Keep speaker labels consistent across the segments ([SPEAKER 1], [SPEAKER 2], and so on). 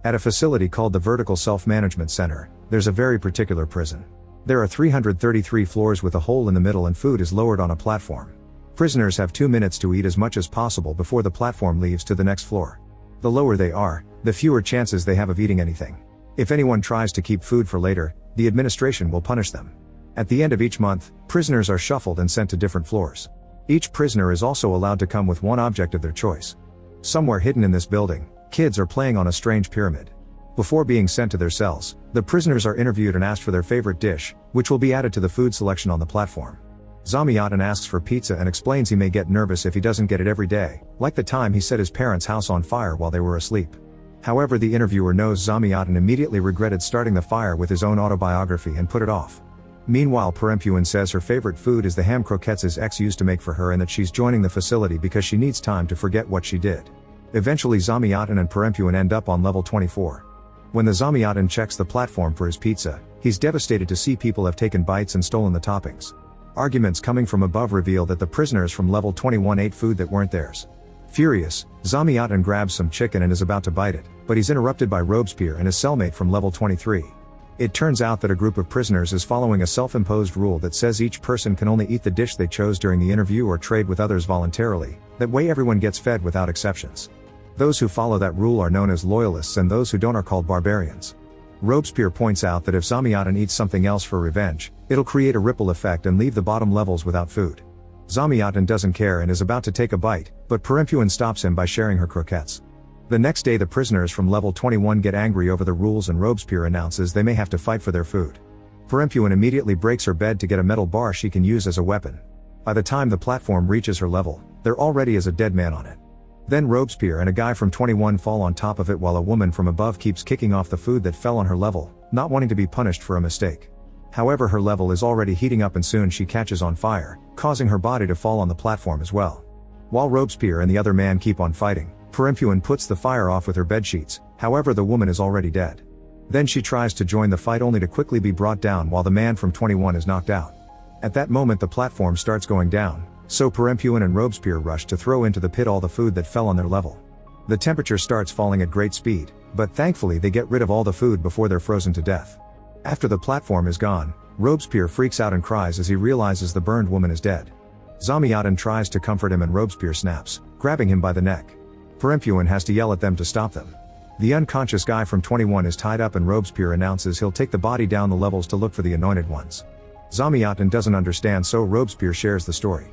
[SPEAKER 1] At a facility called the Vertical Self-Management Center, there's a very particular prison. There are 333 floors with a hole in the middle and food is lowered on a platform. Prisoners have 2 minutes to eat as much as possible before the platform leaves to the next floor. The lower they are, the fewer chances they have of eating anything. If anyone tries to keep food for later, the administration will punish them. At the end of each month, prisoners are shuffled and sent to different floors. Each prisoner is also allowed to come with one object of their choice. Somewhere hidden in this building, kids are playing on a strange pyramid. Before being sent to their cells, the prisoners are interviewed and asked for their favorite dish, which will be added to the food selection on the platform. Zamiatin asks for pizza and explains he may get nervous if he doesn't get it every day, like the time he set his parents' house on fire while they were asleep. However, the interviewer knows Zamiatin immediately regretted starting the fire with his own autobiography and put it off. Meanwhile, Perempuán says her favorite food is the ham croquettes his ex used to make for her and that she's joining the facility because she needs time to forget what she did. Eventually Zamiatin and Perempuán end up on level 24. When the Zamiatin checks the platform for his pizza, he's devastated to see people have taken bites and stolen the toppings. Arguments coming from above reveal that the prisoners from level 21 ate food that weren't theirs. Furious, Zamiatin grabs some chicken and is about to bite it, but he's interrupted by Robespierre and his cellmate from level 23. It turns out that a group of prisoners is following a self-imposed rule that says each person can only eat the dish they chose during the interview or trade with others voluntarily. That way everyone gets fed without exceptions. Those who follow that rule are known as Loyalists and those who don't are called Barbarians. Robespierre points out that if Zamiatin eats something else for revenge, it'll create a ripple effect and leave the bottom levels without food. Zamiatin doesn't care and is about to take a bite, but Perempuán stops him by sharing her croquettes. The next day the prisoners from level 21 get angry over the rules and Robespierre announces they may have to fight for their food. Perempuán immediately breaks her bed to get a metal bar she can use as a weapon. By the time the platform reaches her level, there already is a dead man on it. Then Robespierre and a guy from 21 fall on top of it while a woman from above keeps kicking off the food that fell on her level, not wanting to be punished for a mistake. However, her level is already heating up and soon she catches on fire, causing her body to fall on the platform as well. While Robespierre and the other man keep on fighting, Perempuán puts the fire off with her bedsheets, however the woman is already dead. Then she tries to join the fight only to quickly be brought down while the man from 21 is knocked out. At that moment the platform starts going down, so Perempuán and Robespierre rush to throw into the pit all the food that fell on their level. The temperature starts falling at great speed, but thankfully they get rid of all the food before they're frozen to death. After the platform is gone, Robespierre freaks out and cries as he realizes the burned woman is dead. Zamiatin tries to comfort him and Robespierre snaps, grabbing him by the neck. Perempuán has to yell at them to stop them. The unconscious guy from 21 is tied up and Robespierre announces he'll take the body down the levels to look for the anointed ones. Zamiatin doesn't understand, so Robespierre shares the story.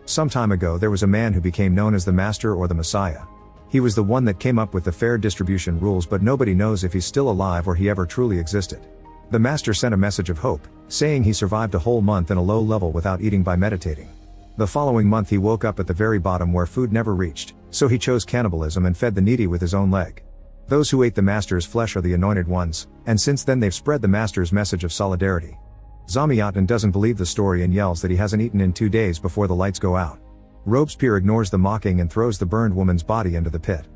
[SPEAKER 1] Some time ago there was a man who became known as the Master or the Messiah. He was the one that came up with the fair distribution rules, but nobody knows if he's still alive or he ever truly existed. The Master sent a message of hope, saying he survived a whole month in a low level without eating by meditating. The following month he woke up at the very bottom where food never reached, so he chose cannibalism and fed the needy with his own leg. Those who ate the Master's flesh are the anointed ones, and since then they've spread the Master's message of solidarity. Zamiatin doesn't believe the story and yells that he hasn't eaten in 2 days before the lights go out. Robespierre ignores the mocking and throws the burned woman's body into the pit.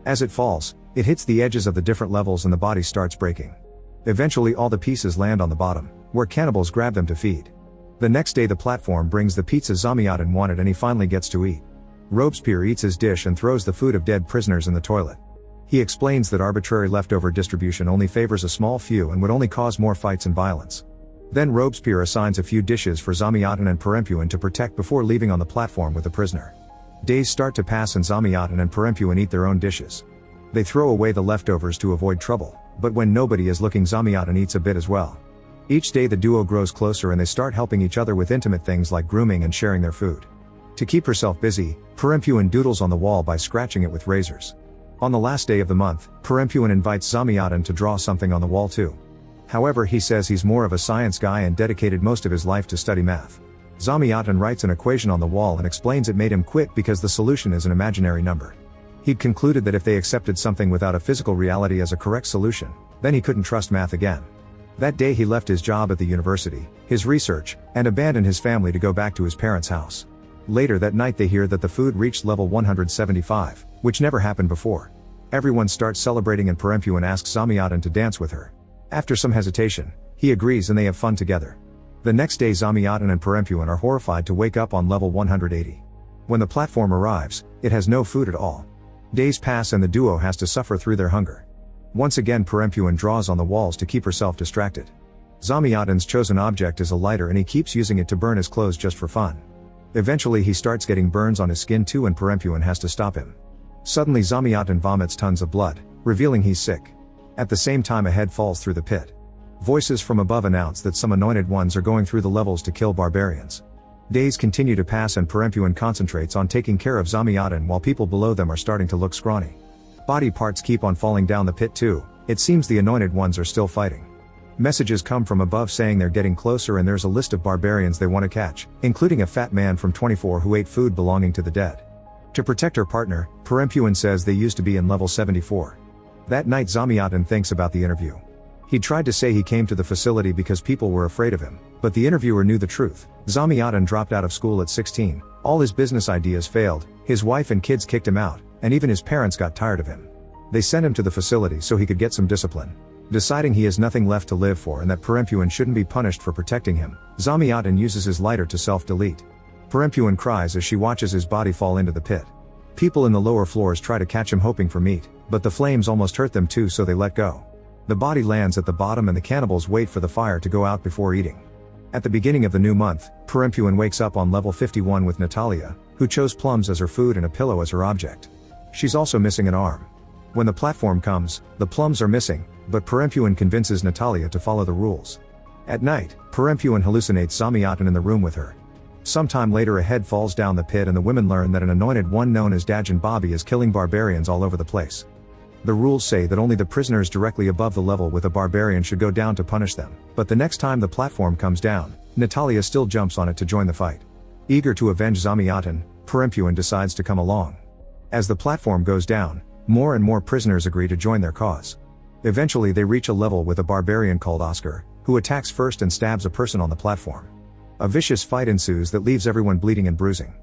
[SPEAKER 1] As it falls, it hits the edges of the different levels and the body starts breaking. Eventually all the pieces land on the bottom, where cannibals grab them to feed. The next day the platform brings the pizza Zamiatin wanted and he finally gets to eat. Robespierre eats his dish and throws the food of dead prisoners in the toilet. He explains that arbitrary leftover distribution only favors a small few and would only cause more fights and violence. Then Robespierre assigns a few dishes for Zamiatin and Perempuán to protect before leaving on the platform with the prisoner. Days start to pass and Zamiatin and Perempuán eat their own dishes. They throw away the leftovers to avoid trouble, but when nobody is looking Zamiatin eats a bit as well. Each day the duo grows closer and they start helping each other with intimate things like grooming and sharing their food. To keep herself busy, Perempuán doodles on the wall by scratching it with razors. On the last day of the month, Perempuán invites Zamiatin to draw something on the wall too. However, he says he's more of a science guy and dedicated most of his life to study math. Zamiatin writes an equation on the wall and explains it made him quit because the solution is an imaginary number. He'd concluded that if they accepted something without a physical reality as a correct solution, then he couldn't trust math again. That day he left his job at the university, his research, and abandoned his family to go back to his parents' house. Later that night they hear that the food reached level 175, which never happened before. Everyone starts celebrating and Perempuán asks Zamiatin to dance with her. After some hesitation, he agrees and they have fun together. The next day Zamiatin and Perempuán are horrified to wake up on level 180. When the platform arrives, it has no food at all. Days pass and the duo has to suffer through their hunger. Once again Perempuán draws on the walls to keep herself distracted. Zamiatin's chosen object is a lighter and he keeps using it to burn his clothes just for fun. Eventually he starts getting burns on his skin too and Perempuán has to stop him. Suddenly Zamiatin vomits tons of blood, revealing he's sick. At the same time a head falls through the pit. Voices from above announce that some anointed ones are going through the levels to kill barbarians. Days continue to pass and Perempuán concentrates on taking care of Zamiatin while people below them are starting to look scrawny. Body parts keep on falling down the pit too, it seems the anointed ones are still fighting. Messages come from above saying they're getting closer and there's a list of barbarians they want to catch, including a fat man from 24 who ate food belonging to the dead. To protect her partner, Perempuán says they used to be in level 74. That night Zamiatin thinks about the interview. He tried to say he came to the facility because people were afraid of him, but the interviewer knew the truth. Zamiatin dropped out of school at 16, all his business ideas failed, his wife and kids kicked him out, and even his parents got tired of him. They sent him to the facility so he could get some discipline. Deciding he has nothing left to live for and that Perempuán shouldn't be punished for protecting him, Zamiatin uses his lighter to self-delete. Perempuán cries as she watches his body fall into the pit. People in the lower floors try to catch him hoping for meat, but the flames almost hurt them too so they let go. The body lands at the bottom and the cannibals wait for the fire to go out before eating. At the beginning of the new month, Perempuán wakes up on level 51 with Natalia, who chose plums as her food and a pillow as her object. She's also missing an arm. When the platform comes, the plums are missing, but Perempuán convinces Natalia to follow the rules. At night, Perempuán hallucinates Zamiatin in the room with her. Sometime later a head falls down the pit and the women learn that an anointed one known as Dajan Bobby is killing barbarians all over the place. The rules say that only the prisoners directly above the level with a barbarian should go down to punish them, but the next time the platform comes down, Natalia still jumps on it to join the fight. Eager to avenge Zamiatin, Perempuán decides to come along. As the platform goes down, more and more prisoners agree to join their cause. Eventually they reach a level with a barbarian called Oscar, who attacks first and stabs a person on the platform. A vicious fight ensues that leaves everyone bleeding and bruising.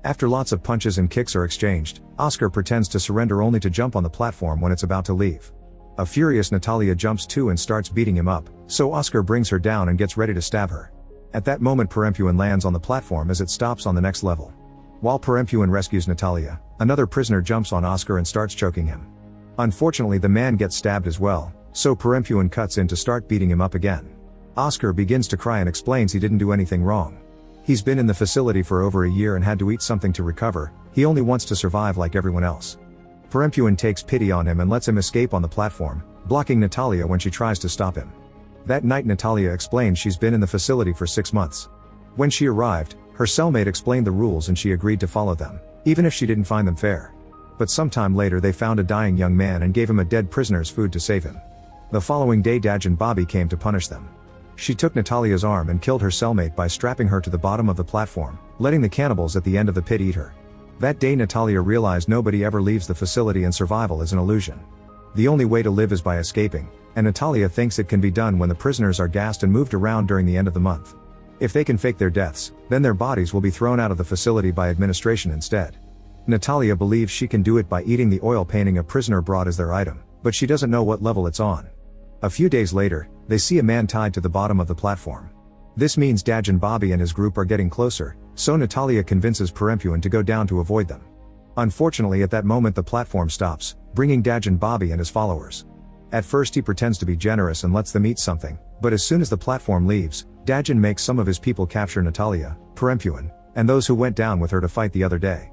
[SPEAKER 1] After lots of punches and kicks are exchanged, Oscar pretends to surrender only to jump on the platform when it's about to leave. A furious Natalia jumps too and starts beating him up, so Oscar brings her down and gets ready to stab her. At that moment Perempuán lands on the platform as it stops on the next level. While Perempuán rescues Natalia, another prisoner jumps on Oscar and starts choking him. Unfortunately the man gets stabbed as well, so Perempuán cuts in to start beating him up again. Oscar begins to cry and explains he didn't do anything wrong. He's been in the facility for over a year and had to eat something to recover, he only wants to survive like everyone else. Perempuán takes pity on him and lets him escape on the platform, blocking Natalia when she tries to stop him. That night Natalia explains she's been in the facility for 6 months. When she arrived, her cellmate explained the rules and she agreed to follow them, even if she didn't find them fair. But sometime later they found a dying young man and gave him a dead prisoner's food to save him. The following day Dajan Bobby came to punish them. She took Natalia's arm and killed her cellmate by strapping her to the bottom of the platform, letting the cannibals at the end of the pit eat her. That day Natalia realized nobody ever leaves the facility and survival is an illusion. The only way to live is by escaping, and Natalia thinks it can be done when the prisoners are gassed and moved around during the end of the month. If they can fake their deaths, then their bodies will be thrown out of the facility by administration instead. Natalia believes she can do it by eating the oil painting a prisoner brought as their item, but she doesn't know what level it's on. A few days later, they see a man tied to the bottom of the platform. This means Dajan Bobby and his group are getting closer, so Natalia convinces Perempuán to go down to avoid them. Unfortunately at that moment the platform stops, bringing Dajan Bobby and his followers. At first he pretends to be generous and lets them eat something, but as soon as the platform leaves, Dajan makes some of his people capture Natalia, Perempuán, and those who went down with her to fight the other day.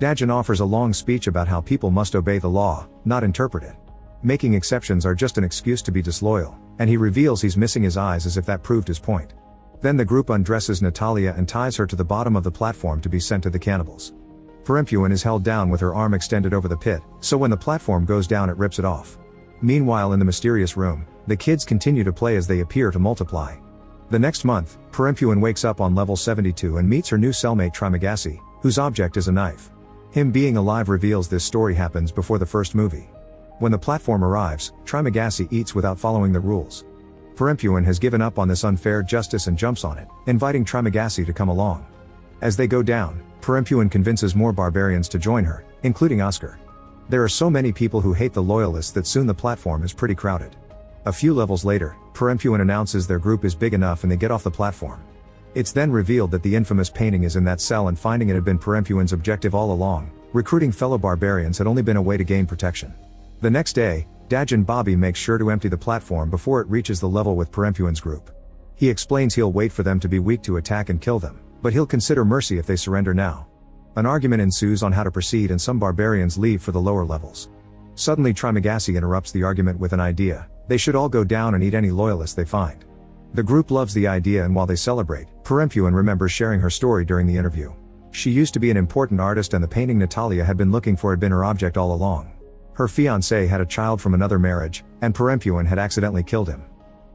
[SPEAKER 1] Dajan offers a long speech about how people must obey the law, not interpret it. Making exceptions are just an excuse to be disloyal, and he reveals he's missing his eyes as if that proved his point. Then the group undresses Natalia and ties her to the bottom of the platform to be sent to the cannibals. Perempuán is held down with her arm extended over the pit, so when the platform goes down it rips it off. Meanwhile in the mysterious room, the kids continue to play as they appear to multiply. The next month, Perempuán wakes up on level 72 and meets her new cellmate Trimagasi, whose object is a knife. Him being alive reveals this story happens before the first movie. When the platform arrives, Trimagasi eats without following the rules. Perempuán has given up on this unfair justice and jumps on it, inviting Trimagasi to come along. As they go down, Perempuán convinces more barbarians to join her, including Oscar. There are so many people who hate the Loyalists that soon the platform is pretty crowded. A few levels later, Perempuán announces their group is big enough and they get off the platform. It's then revealed that the infamous painting is in that cell and finding it had been Perempuán's objective all along. Recruiting fellow barbarians had only been a way to gain protection. The next day, Dajan Bobby makes sure to empty the platform before it reaches the level with Perempuán's group. He explains he'll wait for them to be weak to attack and kill them, but he'll consider mercy if they surrender now. An argument ensues on how to proceed and some barbarians leave for the lower levels. Suddenly Trimagasi interrupts the argument with an idea: they should all go down and eat any loyalists they find. The group loves the idea, and while they celebrate, Perempuán remembers sharing her story during the interview. She used to be an important artist, and the painting Natalia had been looking for had been her object all along. Her fiancé had a child from another marriage, and Perempuán had accidentally killed him.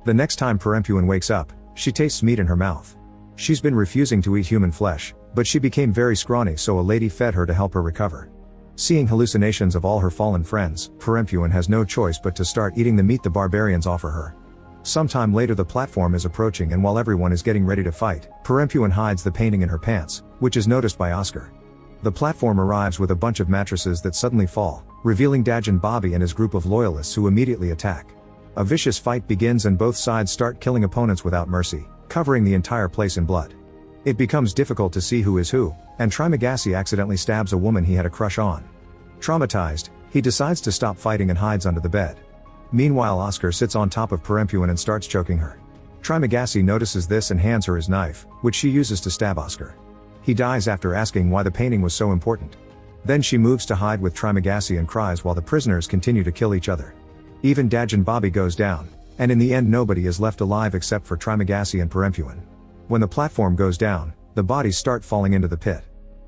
[SPEAKER 1] The next time Perempuán wakes up, she tastes meat in her mouth. She's been refusing to eat human flesh, but she became very scrawny, so a lady fed her to help her recover. Seeing hallucinations of all her fallen friends, Perempuán has no choice but to start eating the meat the barbarians offer her. Sometime later the platform is approaching, and while everyone is getting ready to fight, Perempuán hides the painting in her pants, which is noticed by Oscar. The platform arrives with a bunch of mattresses that suddenly fall, revealing Dajan Bobby and his group of loyalists, who immediately attack. A vicious fight begins and both sides start killing opponents without mercy, covering the entire place in blood. It becomes difficult to see who is who, and Trimagasi accidentally stabs a woman he had a crush on. Traumatized, he decides to stop fighting and hides under the bed. Meanwhile Oscar sits on top of Perempuán and starts choking her. Trimagasi notices this and hands her his knife, which she uses to stab Oscar. He dies after asking why the painting was so important. Then she moves to hide with Trimagasi and cries while the prisoners continue to kill each other. Even Dajan Bobby goes down, and in the end nobody is left alive except for Trimagasi and Perempuán. When the platform goes down, the bodies start falling into the pit.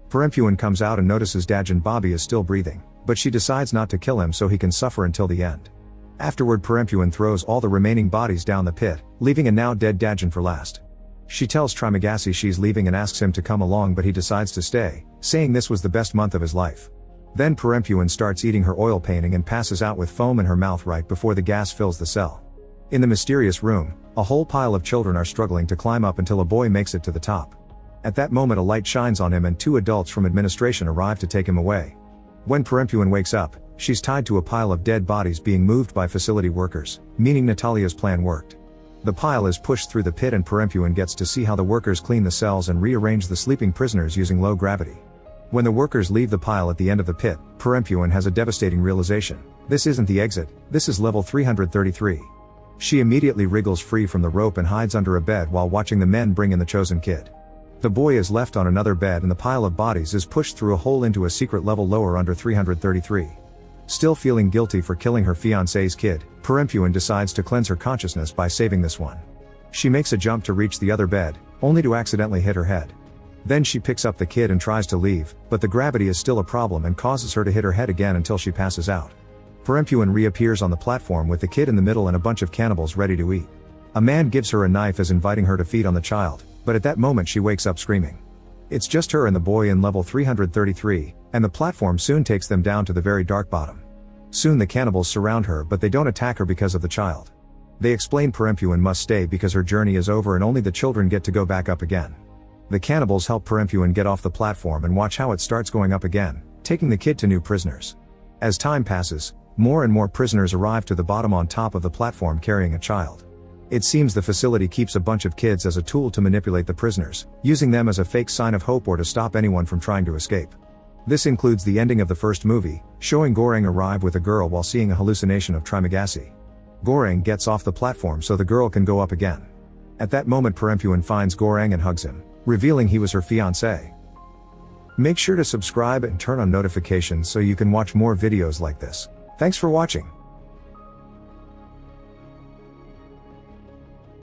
[SPEAKER 1] Perempuán comes out and notices Dajan Bobby is still breathing, but she decides not to kill him so he can suffer until the end. Afterward Perempuán throws all the remaining bodies down the pit, leaving a now dead Dajan for last. She tells Trimagasi she's leaving and asks him to come along, but he decides to stay, saying this was the best month of his life. Then Perempuán starts eating her oil painting and passes out with foam in her mouth right before the gas fills the cell. In the mysterious room, a whole pile of children are struggling to climb up until a boy makes it to the top. At that moment a light shines on him and two adults from administration arrive to take him away. When Perempuán wakes up, she's tied to a pile of dead bodies being moved by facility workers, meaning Natalia's plan worked. The pile is pushed through the pit and Perempuán gets to see how the workers clean the cells and rearrange the sleeping prisoners using low gravity. When the workers leave the pile at the end of the pit, Perempuán has a devastating realization: this isn't the exit, this is level 333. She immediately wriggles free from the rope and hides under a bed while watching the men bring in the chosen kid. The boy is left on another bed and the pile of bodies is pushed through a hole into a secret level lower under 333. Still feeling guilty for killing her fiancé's kid, Perempuán decides to cleanse her consciousness by saving this one. She makes a jump to reach the other bed, only to accidentally hit her head. Then she picks up the kid and tries to leave, but the gravity is still a problem and causes her to hit her head again until she passes out. Perempuán reappears on the platform with the kid in the middle and a bunch of cannibals ready to eat. A man gives her a knife as inviting her to feed on the child, but at that moment she wakes up screaming. It's just her and the boy in level 333, and the platform soon takes them down to the very dark bottom. Soon the cannibals surround her, but they don't attack her because of the child. They explain Perempuán must stay because her journey is over and only the children get to go back up again. The cannibals help Perempuán get off the platform and watch how it starts going up again, taking the kid to new prisoners. As time passes, more and more prisoners arrive to the bottom on top of the platform carrying a child. It seems the facility keeps a bunch of kids as a tool to manipulate the prisoners, using them as a fake sign of hope or to stop anyone from trying to escape. This includes the ending of the first movie, showing Goreng arrive with a girl while seeing a hallucination of Trimagasi. Goreng gets off the platform so the girl can go up again. At that moment Perempuán finds Goreng and hugs him, revealing he was her fiancé. Make sure to subscribe and turn on notifications so you can watch more videos like this. Thanks for watching.